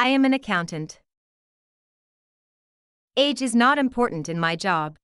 I am an accountant. Age is not important in my job.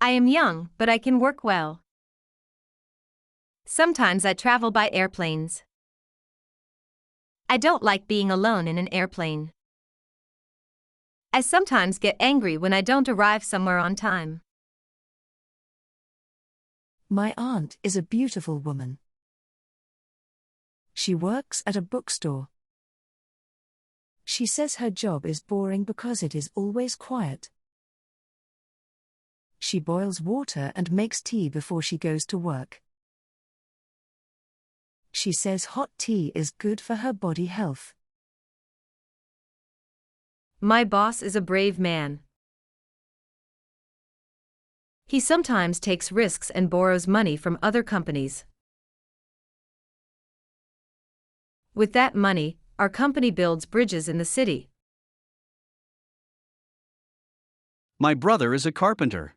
I am young, but I can work well. Sometimes I travel by airplanes. I don't like being alone in an airplane. I sometimes get angry when I don't arrive somewhere on time. My aunt is a beautiful woman. She works at a bookstore. She says her job is boring because it is always quiet. She boils water and makes tea before she goes to work. She says hot tea is good for her body health. My boss is a brave man. He sometimes takes risks and borrows money from other companies. With that money, our company builds bridges in the city. My brother is a carpenter.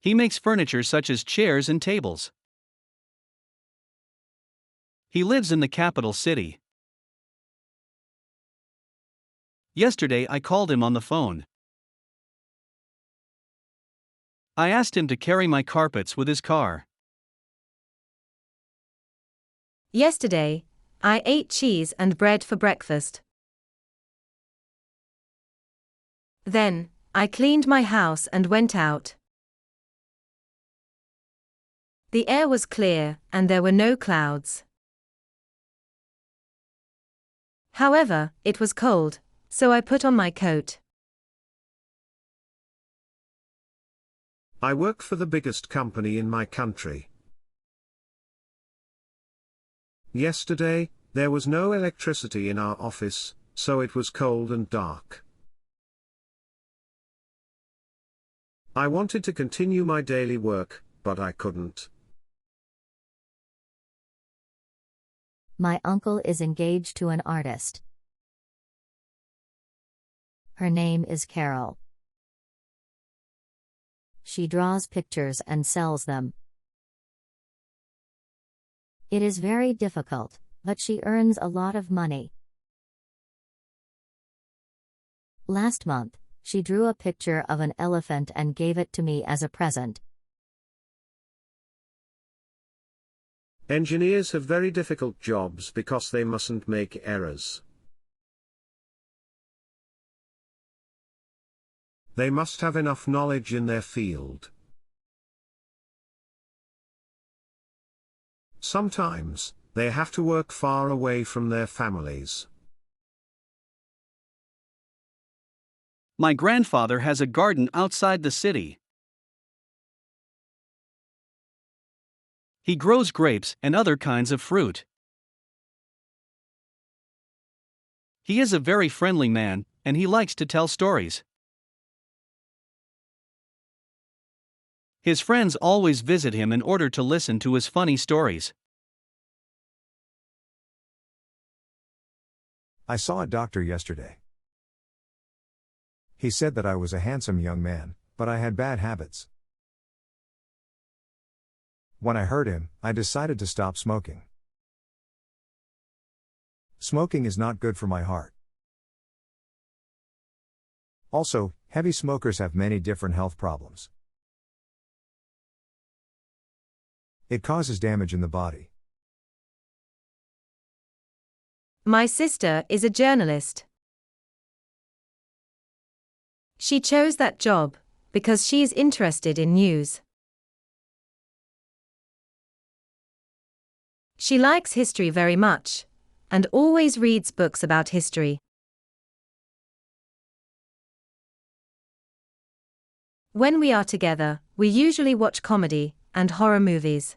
He makes furniture such as chairs and tables. He lives in the capital city. Yesterday I called him on the phone. I asked him to carry my carpets with his car. Yesterday, I ate cheese and bread for breakfast. Then, I cleaned my house and went out. The air was clear and there were no clouds. However, it was cold, so I put on my coat. I work for the biggest company in my country. Yesterday, there was no electricity in our office, so it was cold and dark. I wanted to continue my daily work, but I couldn't. My uncle is engaged to an artist. Her name is Carol. She draws pictures and sells them. It is very difficult, but she earns a lot of money. Last month, she drew a picture of an elephant and gave it to me as a present. Engineers have very difficult jobs because they mustn't make errors. They must have enough knowledge in their field. Sometimes, they have to work far away from their families. My grandfather has a garden outside the city. He grows grapes and other kinds of fruit. He is a very friendly man, and he likes to tell stories. His friends always visit him in order to listen to his funny stories. I saw a doctor yesterday. He said that I was a handsome young man, but I had bad habits. When I heard him, I decided to stop smoking. Smoking is not good for my heart. Also, heavy smokers have many different health problems. It causes damage in the body. My sister is a journalist. She chose that job because she is interested in news. She likes history very much, and always reads books about history. When we are together, we usually watch comedy and horror movies.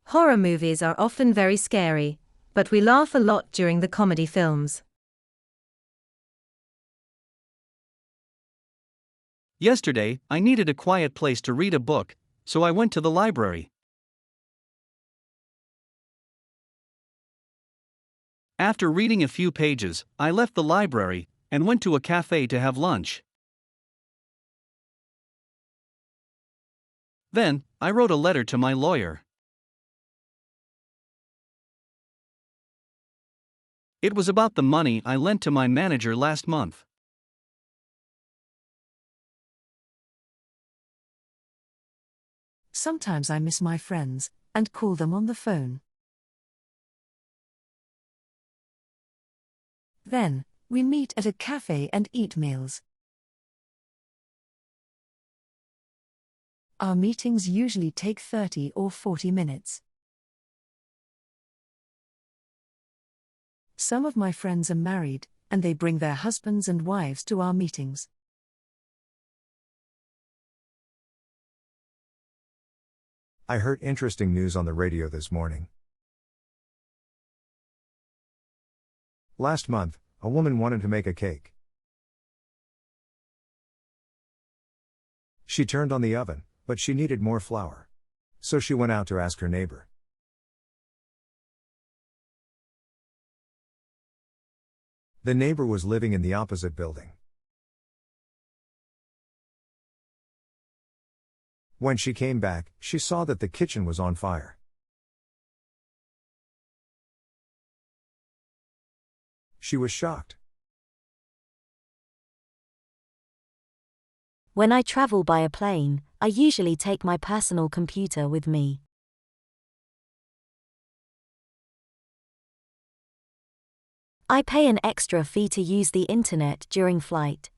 Horror movies are often very scary, but we laugh a lot during the comedy films. Yesterday, I needed a quiet place to read a book, so I went to the library. After reading a few pages, I left the library and went to a cafe to have lunch. Then, I wrote a letter to my lawyer. It was about the money I lent to my manager last month. Sometimes I miss my friends and call them on the phone. Then, we meet at a cafe and eat meals. Our meetings usually take 30 or 40 minutes. Some of my friends are married, and they bring their husbands and wives to our meetings. I heard interesting news on the radio this morning. Last month, a woman wanted to make a cake. She turned on the oven, but she needed more flour. So she went out to ask her neighbor. The neighbor was living in the opposite building. When she came back, she saw that the kitchen was on fire. She was shocked. When I travel by a plane, I usually take my personal computer with me. I pay an extra fee to use the internet during flight.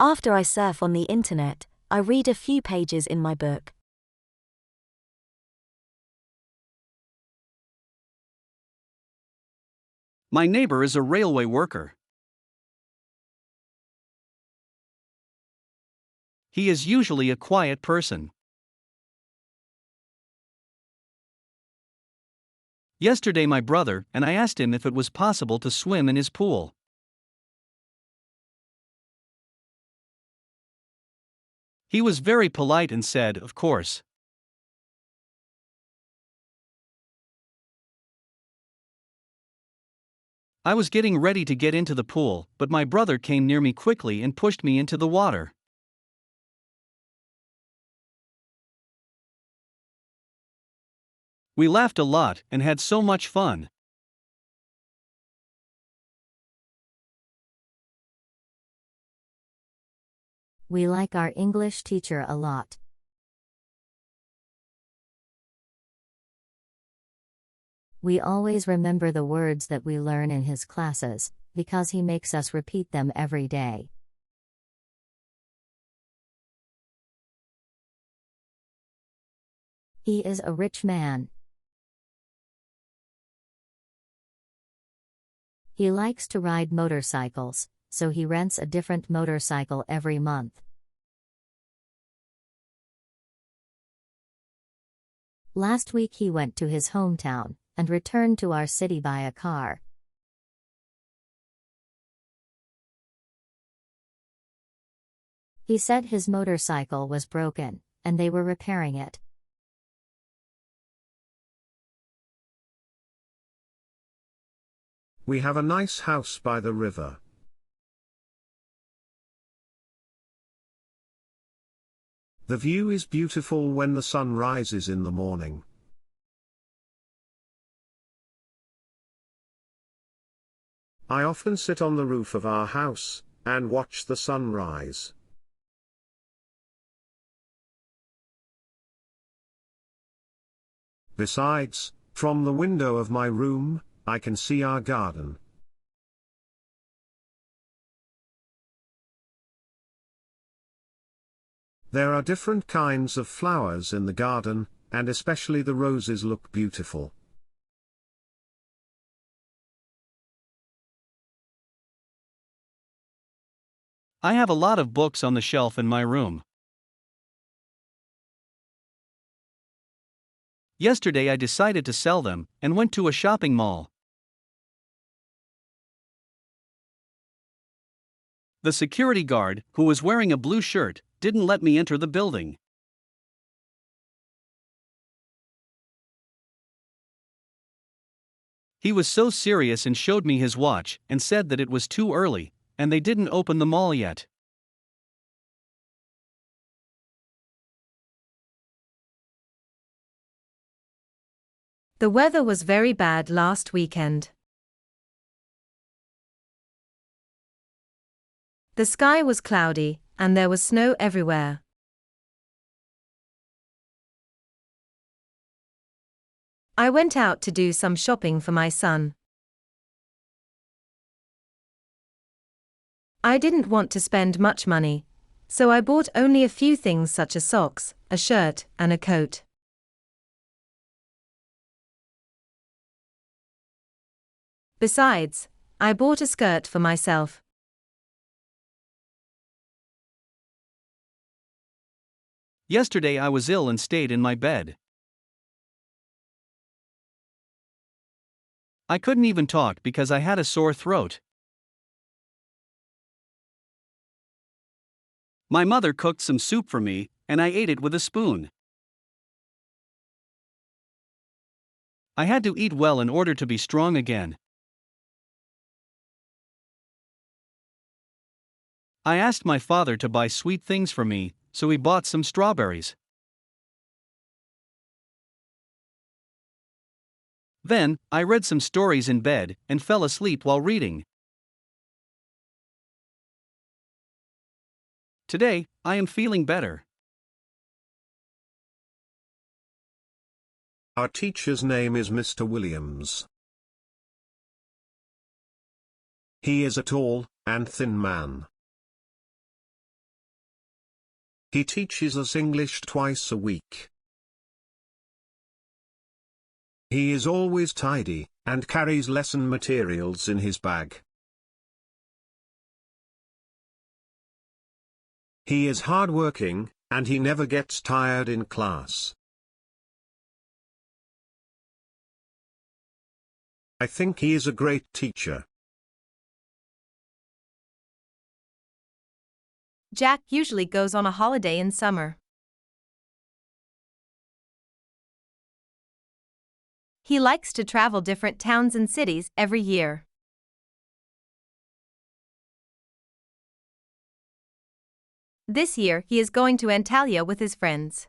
After I surf on the internet, I read a few pages in my book. My neighbor is a railway worker. He is usually a quiet person. Yesterday my brother and I asked him if it was possible to swim in his pool. He was very polite and said, of course. I was getting ready to get into the pool, but my brother came near me quickly and pushed me into the water. We laughed a lot and had so much fun. We like our English teacher a lot. We always remember the words that we learn in his classes, because he makes us repeat them every day. He is a rich man. He likes to ride motorcycles, so he rents a different motorcycle every month. Last week he went to his hometown and returned to our city by a car. He said his motorcycle was broken, and they were repairing it. We have a nice house by the river. The view is beautiful when the sun rises in the morning. I often sit on the roof of our house and watch the sun rise. Besides, from the window of my room, I can see our garden. There are different kinds of flowers in the garden, and especially the roses look beautiful. I have a lot of books on the shelf in my room. Yesterday I decided to sell them and went to a shopping mall. The security guard, who was wearing a blue shirt, didn't let me enter the building. He was so serious and showed me his watch and said that it was too early, and they didn't open the mall yet. The weather was very bad last weekend. The sky was cloudy, and there was snow everywhere. I went out to do some shopping for my son. I didn't want to spend much money, so I bought only a few things such as socks, a shirt, and a coat. Besides, I bought a skirt for myself. Yesterday I was ill and stayed in my bed. I couldn't even talk because I had a sore throat. My mother cooked some soup for me, and I ate it with a spoon. I had to eat well in order to be strong again. I asked my father to buy sweet things for me, so he bought some strawberries. Then, I read some stories in bed and fell asleep while reading. Today, I am feeling better. Our teacher's name is Mr. Williams. He is a tall and thin man. He teaches us English twice a week. He is always tidy, and carries lesson materials in his bag. He is hardworking, and he never gets tired in class. I think he is a great teacher. Jack usually goes on a holiday in summer. He likes to travel different towns and cities every year. This year he is going to Antalya with his friends.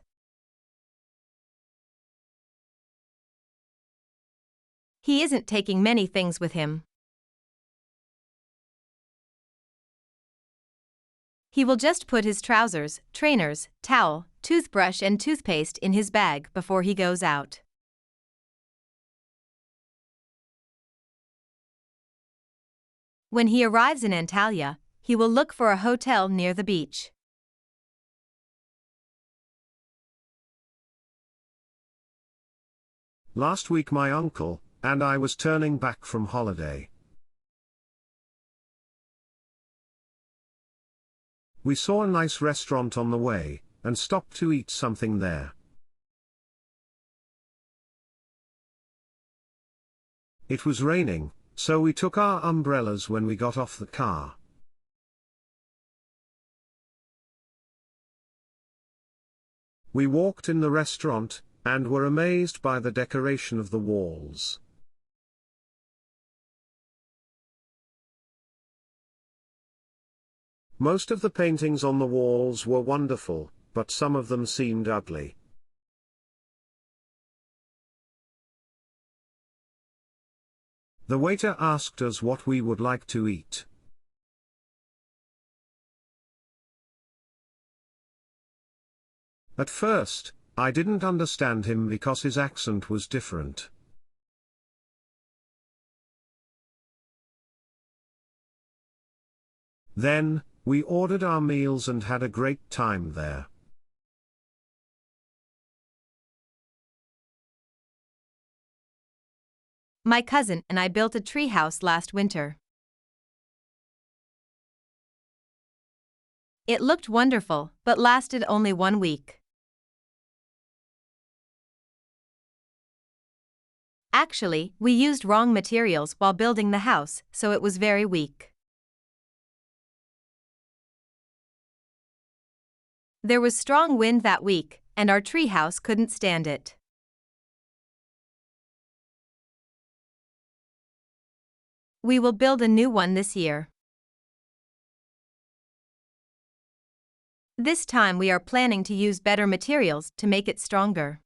He isn't taking many things with him. He will just put his trousers, trainers, towel, toothbrush and toothpaste in his bag before he goes out. When he arrives in Antalya, he will look for a hotel near the beach. Last week my uncle and I was turning back from holiday. We saw a nice restaurant on the way, and stopped to eat something there. It was raining, so we took our umbrellas when we got off the car. We walked in the restaurant, and were amazed by the decoration of the walls. Most of the paintings on the walls were wonderful, but some of them seemed ugly. The waiter asked us what we would like to eat. At first, I didn't understand him because his accent was different. Then, we ordered our meals and had a great time there. My cousin and I built a treehouse last winter. It looked wonderful, but lasted only 1 week. Actually, we used wrong materials while building the house, so it was very weak. There was strong wind that week, and our treehouse couldn't stand it. We will build a new one this year. This time we are planning to use better materials to make it stronger.